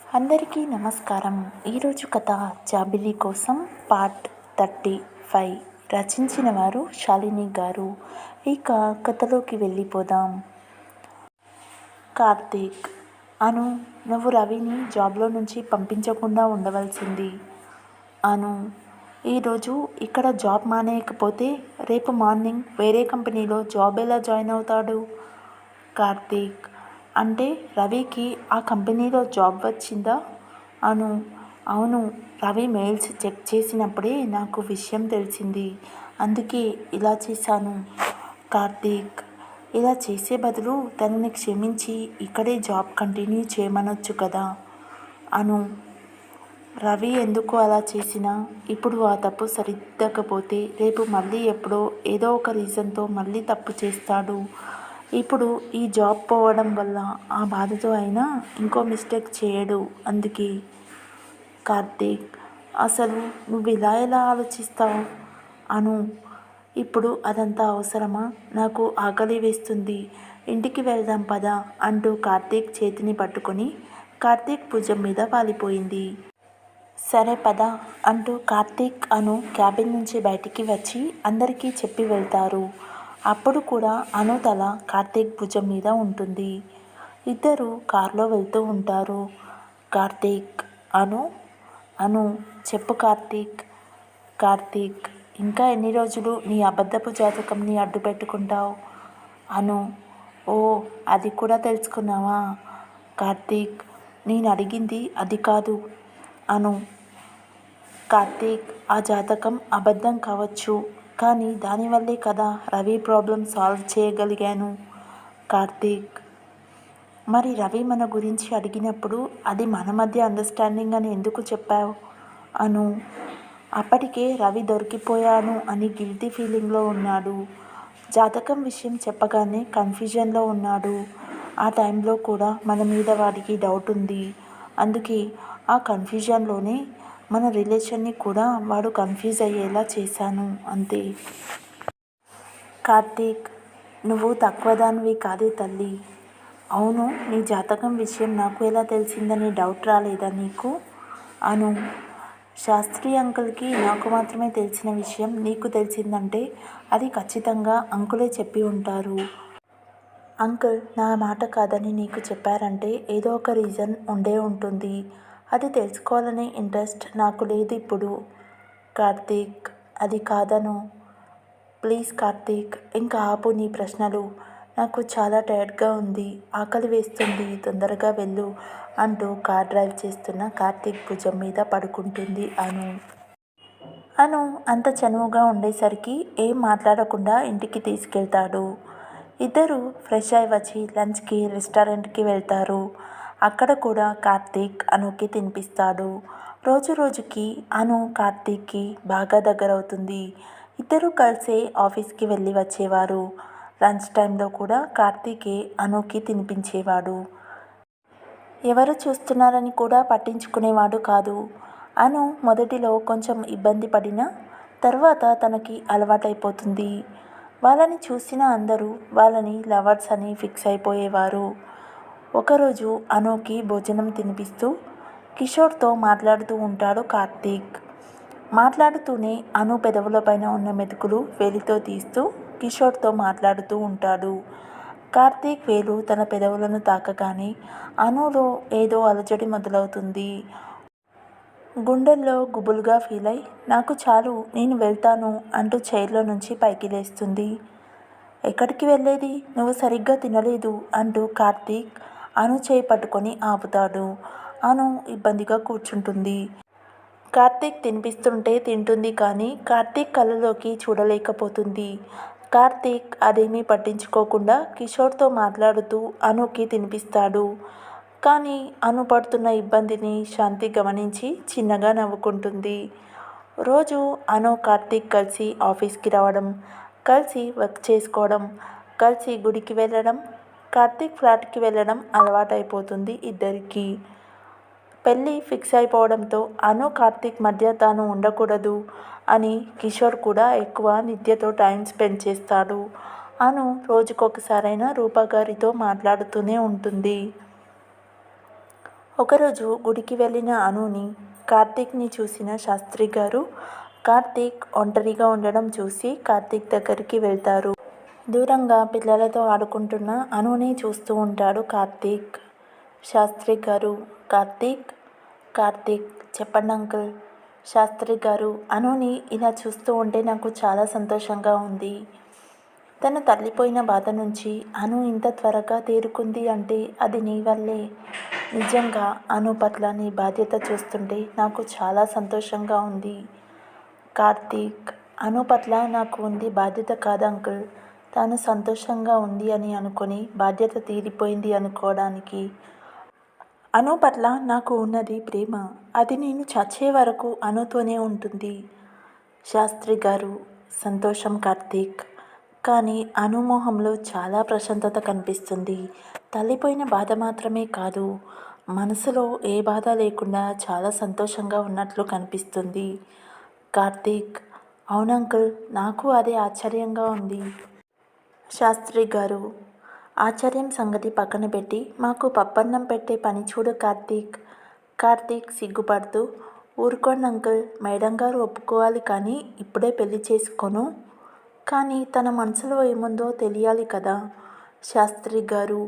అందరికీ నమస్కారం. ఈరోజు కథ జాబిలి కోసం పార్ట్ 35 రచించిన వారు శాలిని గారు. ఇక కథలోకి వెళ్ళిపోదాం. కార్తీక్, అను, నువ్వు రవిని జాబ్లో నుంచి పంపించకుండా ఉండవలసింది. అను, ఈరోజు ఇక్కడ జాబ్ మానేయకపోతే రేపు మార్నింగ్ వేరే కంపెనీలో జాబ్ ఎలా జాయిన్ అవుతాడు? కార్తీక్, అంటే రవికి ఆ కంపెనీలో జాబ్ వచ్చిందా? అను, అవును, రవి మెయిల్స్ చెక్ చేసినప్పుడే నాకు విషయం తెలిసింది. అందుకే ఇలా చేశాను. కార్తీక్, ఇలా చేసే బదులు తనని క్షమించి ఇక్కడే జాబ్ కంటిన్యూ చేయమనొచ్చు కదా. అను, రవి ఎందుకు అలా చేసినా ఇప్పుడు ఆ తప్పు సరిద్దకపోతే రేపు మళ్ళీ ఎప్పుడో ఏదో ఒక రీజన్తో మళ్ళీ తప్పు చేస్తాడు. ఇప్పుడు ఈ జాబ్ పోవడం వల్ల ఆ బాధతో అయినా ఇంకో మిస్టేక్ చేయడు. అందుకే. కార్తీక్, అసలు నువ్వు ఇలా ఎలా ఆలోచిస్తావు? అను, ఇప్పుడు అదంతా అవసరమా? నాకు ఆకలి వేస్తుంది, ఇంటికి వెళ్దాం పదా అంటూ కార్తీక్ చేతిని పట్టుకొని కార్తీక్ భుజం మీద వాలిపోయింది. సరే పద అంటూ కార్తీక్, అను క్యాబిన్ నుంచి బయటికి వచ్చి అందరికీ చెప్పి వెళ్తారు. అప్పుడు కూడా అను తల కార్తీక్ భుజం మీద ఉంటుంది. ఇద్దరు కారులో వెళ్తూ ఉంటారు. కార్తీక్, అను. అను, చెప్పు కార్తీక్. కార్తీక్, ఇంకా ఎన్ని రోజులు నీ అబద్ధపు జాతకంని అడ్డు పెట్టుకుంటావు? అను, ఓ, అది కూడా తెలుసుకున్నావా? కార్తీక్, నేను అడిగింది అది కాదు. అను, కార్తీక్, ఆ జాతకం అబద్ధం కావచ్చు, కానీ దానివల్లే కదా రవి ప్రాబ్లం సాల్వ్ చేయగలిగాను. కార్తీక్, మరి రవి మన గురించి అడిగినప్పుడు అది మన మధ్య అండర్స్టాండింగ్ అని ఎందుకు చెప్పావు? అను, అప్పటికే రవి దొరికిపోయాను అని గిల్టీ ఫీలింగ్లో ఉన్నాడు. జాతకం విషయం చెప్పగానే కన్ఫ్యూజన్లో ఉన్నాడు. ఆ టైంలో కూడా మన మీద వాడికి డౌట్ ఉంది. అందుకే ఆ కన్ఫ్యూజన్లోనే మన రిలేషన్ని కూడా వాడు కన్ఫ్యూజ్ అయ్యేలా చేశాను, అంతే. కార్తీక్, నువ్వు తక్కువదానివి కాదే తల్లి. అవును, నీ జాతకం విషయం నాకు ఎలా తెలిసిందని డౌట్ రాలేదా నీకు? అను, శాస్త్రి అంకుల్కి నాకు మాత్రమే తెలిసిన విషయం నీకు తెలిసిందంటే అది ఖచ్చితంగా అంకులే చెప్పి ఉంటారు. అంకుల్ నా మాట కాదని నీకు చెప్పారంటే ఏదో ఒక రీజన్ ఉండే ఉంటుంది. అది తెలుసుకోవాలనే ఇంట్రెస్ట్ నాకు లేదు ఇప్పుడు. కార్తీక్, అది కాదను. ప్లీజ్ కార్తీక్, ఇంకా ఆపు నీ ప్రశ్నలు. నాకు చాలా టైర్డ్గా ఉంది, ఆకలి వేస్తుంది, తొందరగా వెళ్ళు అంటూ కార్ డ్రైవ్ చేస్తున్న కార్తీక్ భుజం మీద పడుకుంటుంది అను. అను అంత చనువుగా ఉండేసరికి ఏం మాట్లాడకుండా ఇంటికి తీసుకెళ్తాడు. ఇద్దరు ఫ్రెష్ అయి వచ్చి లంచ్కి రెస్టారెంట్కి వెళ్తారు. అక్కడ కూడా కార్తీక్ అనుకి తినిపిస్తాడు. రోజు రోజుకి అను కార్తీక్కి బాగా దగ్గరవుతుంది. ఇద్దరూ కలిసే ఆఫీస్కి వెళ్ళి వచ్చేవారు. లంచ్ టైంలో కూడా కార్తీకే అనుకి తినిపించేవాడు. ఎవరు చూస్తున్నారని కూడా పట్టించుకునేవాడు కాదు. అను మొదటిలో కొంచెం ఇబ్బంది పడినా తర్వాత తనకి అలవాటైపోతుంది. వాళ్ళని చూసిన అందరూ వాళ్ళని లవర్స్ అని ఫిక్స్ అయిపోయేవారు. ఒకరోజు అనుకి భోజనం తినిపిస్తూ కిషోర్తో మాట్లాడుతూ ఉంటాడు కార్తీక్. మాట్లాడుతూనే అను పెదవులపైన ఉన్న మెతుకులు వేలితో తీస్తూ కిషోర్తో మాట్లాడుతూ ఉంటాడు. కార్తీక్ వేలు తన పెదవులను తాకగానే అనులో ఏదో అలజడి మొదలవుతుంది. గుండెల్లో గుబులుగా ఫీల్ అయి నాకు చాలు, నేను వెళ్తాను అంటూ చైర్లో నుంచి పైకి లేస్తుంది. ఎక్కడికి వెళ్ళేది? నువ్వు సరిగ్గా తినలేదు అంటూ కార్తీక్ అను చేయి పట్టుకొని ఆపుతాడు. అను ఇబ్బందిగా కూర్చుంటుంది. కార్తీక్ తినిపిస్తుంటే తింటుంది, కానీ కార్తీక్ కళ్ళలోకి చూడలేకపోతుంది. కార్తీక్ అదేమీ పట్టించుకోకుండా కిషోర్తో మాట్లాడుతూ అనుకి తినిపిస్తాడు. కానీ అను పడుతున్న ఇబ్బందిని శాంతి గమనించి చిన్నగా నవ్వుకుంటుంది. రోజు అను కార్తీక్ కలిసి ఆఫీస్కి రావడం, కలిసి వర్క్ చేసుకోవడం, కలిసి గుడికి వెళ్ళడం, కార్తీక్ ఫ్లాట్కి వెళ్ళడం అలవాటైపోతుంది ఇద్దరికీ. పెళ్ళి ఫిక్స్ అయిపోవడంతో అను కార్తీక్ మధ్య తాను ఉండకూడదు అని కిషోర్ కూడా ఎక్కువ నిత్యతో టైం స్పెండ్ చేస్తాడు. అను రోజుకొకసారైనా రూపా గారితో మాట్లాడుతూనే ఉంటుంది. ఒకరోజు గుడికి వెళ్ళిన అనుని కార్తీక్ని చూసిన శాస్త్రి గారు కార్తీక్ ఒంటరిగా ఉండడం చూసి కార్తీక్ దగ్గరికి వెళ్తారు. దూరంగా పిల్లలతో ఆడుకుంటున్న అనుని చూస్తూ ఉంటాడు కార్తీక్. శాస్త్రి గారు కార్తీక్ కార్తీక్ చెప్పండి అంకుల్. శాస్త్రి గారు అనుని ఇలా చూస్తూ ఉంటే నాకు చాలా సంతోషంగా ఉంది. తను తల్లిపోయిన బాధ నుంచి అను ఇంత త్వరగా తేరుకుంది అంటే అది నీ వల్లే. నిజంగా అను పట్ల నీ బాధ్యత చూస్తుంటే నాకు చాలా సంతోషంగా ఉంది. కార్తీక్ అను పట్ల నాకు ఉంది బాధ్యత కాదు అంకుల్. తాను సంతోషంగా ఉంది అని అనుకొని బాధ్యత తీరిపోయింది అనుకోవడానికి. అను పట్ల నాకు ఉన్నది ప్రేమ. అది నేను చచ్చే వరకు అనుతోనే ఉంటుంది. శాస్త్రి గారు సంతోషం కార్తీక్. కానీ అను మొహంలో చాలా ప్రశాంతత కనిపిస్తుంది. తల్లిపోయిన బాధ మాత్రమే కాదు, మనసులో ఏ బాధ లేకుండా చాలా సంతోషంగా ఉన్నట్లు కనిపిస్తుంది. కార్తీక్ అవును అంకుల్, నాకు అదే ఆశ్చర్యంగా ఉంది. శాస్త్రి గారు ఆశ్చర్యం సంగతి పక్కన పెట్టి మాకు పప్పన్నం పెట్టే పని చూడు కార్తీక్. కార్తీక్ సిగ్గుపడుతూ ఊరుకోండి అంకుల్, మేడం గారు ఒప్పుకోవాలి కానీ ఇప్పుడే పెళ్లి చేసుకోను. కానీ తన మనసులో ఏముందో తెలియాలి కదా. శాస్త్రి గారు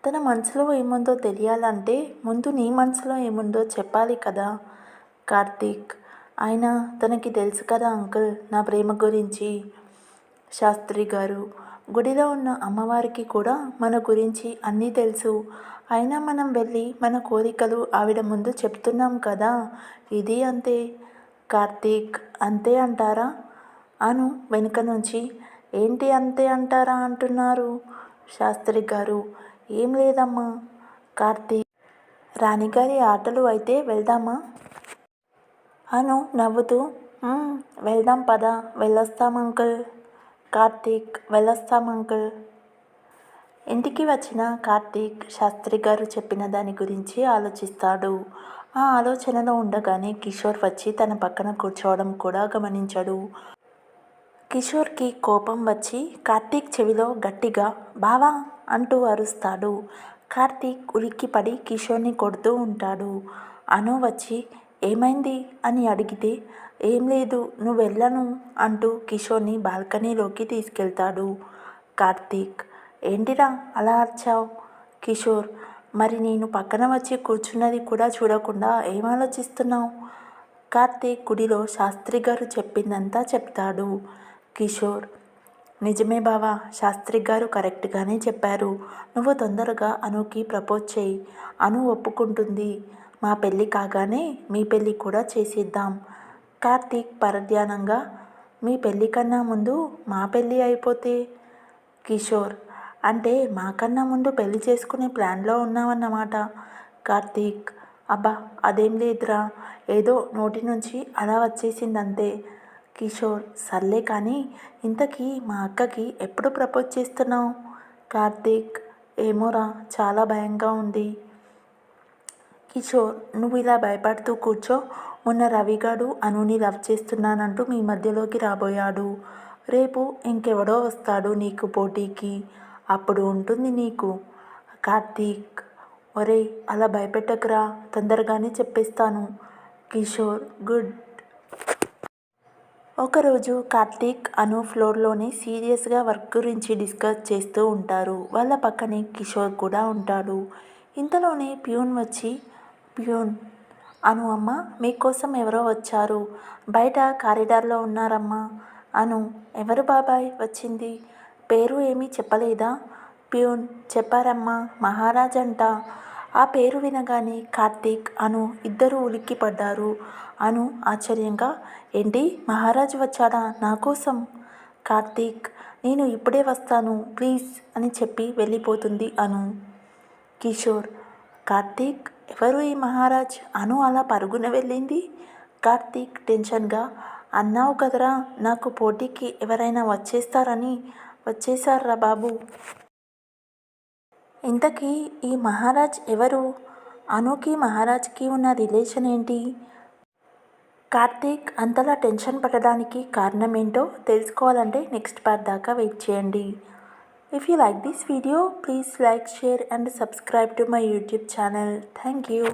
తన మనసులో ఏముందో తెలియాలంటే ముందు నీ మనసులో ఏముందో చెప్పాలి కదా. కార్తీక్ అయినా తనకి తెలుసు కదా అంకుల్ నా ప్రేమ గురించి. శాస్త్రి గారు గుడిలో ఉన్న అమ్మవారికి కూడా మన గురించి అన్నీ తెలుసు. అయినా మనం వెళ్ళి మన కోరికలు ఆవిడ ముందు చెప్తున్నాం కదా, ఇది అంతే. కార్తీక్ అంతే అంటారా? అను వెనుక నుంచి ఏంటి అంతే అంటారా అంటున్నారు. శాస్త్రి గారు ఏం లేదమ్మా. కార్తీక్ రాణిగారి ఆటలు అయితే వెళ్దామా? అను నవ్వుతూ వెళ్దాం పద, వెళ్ళొస్తాం అంకుల్. కార్తీక్ వెళ్ళొస్తాం అంకుల్. ఇంటికి వచ్చిన కార్తీక్ శాస్త్రి గారు చెప్పిన దాని గురించి ఆలోచిస్తాడు. ఆ ఆలోచనలో ఉండగానే కిషోర్ వచ్చి తన పక్కన కూర్చోవడం కూడా గమనించాడు. కిషోర్కి కోపం వచ్చి కార్తీక్ చెవిలో గట్టిగా బావా అంటూ అరుస్తాడు. కార్తీక్ ఉలిక్కిపడి కిషోర్ని కొడుతూ ఉంటాడు. అను వచ్చి ఏమైంది అని అడిగితే ఏం లేదు నువ్వు వెళ్ళను అంటూ కిషోర్ని బాల్కనీలోకి తీసుకెళ్తాడు. కార్తీక్ ఏంటిరా అలా అరిచావు? కిషోర్ మరి నేను పక్కన వచ్చి కూర్చున్నది కూడా చూడకుండా ఏం ఆలోచిస్తున్నావు? కార్తీక్ గుడిలో శాస్త్రి గారు చెప్పిందంతా చెప్తాడు. కిషోర్ నిజమే బావా, శాస్త్రి గారు కరెక్ట్గానే చెప్పారు. నువ్వు తొందరగా అనుకి ప్రపోజ్ చేయి, అను ఒప్పుకుంటుంది. మా పెళ్ళి కాగానే మీ పెళ్ళి కూడా చేసేద్దాం. కార్తీక్ పరధ్యానంగా మీ పెళ్ళి కన్నా ముందు మా పెళ్ళి అయిపోతే? కిషోర్ అంటే మాకన్నా ముందు పెళ్ళి చేసుకునే ప్లాన్లో ఉన్నామన్నమాట. కార్తీక్ అబ్బా అదేం లేదురా, ఏదో నోటి నుంచి అలా వచ్చేసిందంతే. కిషోర్ సర్లే కానీ ఇంతకీ మా అక్కకి ఎప్పుడు ప్రపోజ్ చేస్తున్నావు? కార్తీక్ ఏమోరా చాలా భయంగా ఉంది. కిషోర్ నువ్వు ఇలా భయపడుతూ కూర్చో. మొన్న రవిగాడు అనుని లవ్ చేస్తున్నానంటూ మీ మధ్యలోకి రాబోయాడు. రేపు ఇంకెవడో వస్తాడు నీకు పోటీకి, అప్పుడు ఉంటుంది నీకు. కార్తీక్ ఒరేయ్ అలా భయపెట్టకురా, తొందరగానే చెప్పేస్తాను. కిషోర్ గుడ్. ఒకరోజు కార్తీక్ అను ఫ్లోర్లోనే సీరియస్గా వర్క్ గురించి డిస్కస్ చేస్తూ ఉంటారు. వాళ్ళ పక్కనే కిషోర్ కూడా ఉంటాడు. ఇంతలోనే ప్యూన్ వచ్చి ప్యూన్ అను అమ్మ మీకోసం ఎవరో వచ్చారు, బయట కారిడార్లో ఉన్నారమ్మా. అను ఎవరు బాబాయ్ వచ్చింది? పేరు ఏమీ చెప్పలేదా? ప్యూన్ చెప్పారమ్మా, మహారాజ్ అంట. ఆ పేరు వినగానే కార్తీక్ అను ఇద్దరూ ఉలిక్కిపడ్డారు. అను ఆశ్చర్యంగా ఏంటి మహారాజు వచ్చాడా నా కోసం? కార్తీక్ నేను ఇప్పుడే వస్తాను ప్లీజ్ అని చెప్పి వెళ్ళిపోతుంది అను. కిషోర్ కార్తీక్ ఎవరు ఈ మహారాజ్? అను అలా పరుగున వెళ్ళింది. కార్తీక్ టెన్షన్గా అన్నావు కదరా నాకు పోటీకి ఎవరైనా వచ్చేస్తారని, వచ్చేసారా బాబు. ఇంతకీ ఈ మహారాజ్ ఎవరు? అనుకి మహారాజ్కి ఉన్న రిలేషన్ ఏంటి? కార్తీక్ అంతలా టెన్షన్ పడడానికి కారణం ఏంటో తెలుసుకోవాలంటే నెక్స్ట్ పార్ట్ దాకా వెయిట్ చేయండి. If you like this video please like, share and subscribe to my YouTube channel. Thank you.